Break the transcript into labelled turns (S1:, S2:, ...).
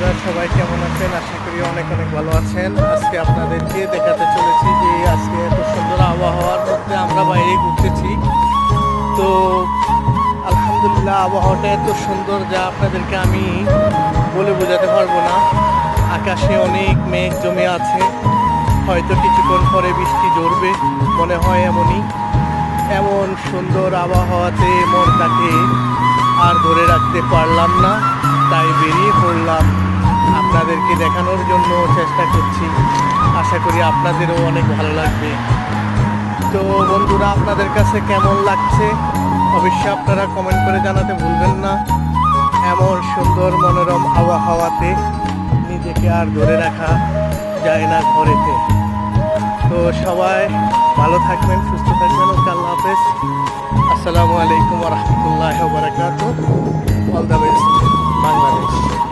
S1: বন্ধুরা সবাই কেমন আছেন? আশা করি অনেক অনেক ভালো আছেন। আজকে আপনাদেরকে দেখাতে চলেছি যে আজকে এত সুন্দর আবহাওয়ার মধ্যে আমরা বাইরে ঘুরতেছি। তো আলহামদুলিল্লাহ আবহাওয়াটা এত সুন্দর যা আপনাদেরকে আমি বলে বোঝাতে পারবো না। আকাশে অনেক মেঘ জমে আছে, হয়তো কিছুক্ষণ পরে বৃষ্টি ঝরবে মনে হয় এমনই। এমন সুন্দর আবহাওয়াতে মনটাকে আর ধরে রাখতে পারলাম না, তাই বেরিয়ে পড়লাম। আপনাদেরকে দেখানোর জন্য চেষ্টা করছি, আশা করি আপনাদেরও অনেক ভালো লাগবে। তো বন্ধুরা, আপনাদের কাছে কেমন লাগছে অবশ্যই আপনারা কমেন্ট করে জানাতে ভুলবেন না। এমন সুন্দর মনোরম আবহাওয়াতে নিজেকে আর ধরে রাখা যায় না ঘরেতে। তো সবাই ভালো থাকবেন, সুস্থ থাকবেন। ওকে, আল্লাহ হাফেজ। আসসালামু আলাইকুম ওয়া রাহমাতুল্লাহি ওয়া বারাকাতুহু। All the best, Bangladesh.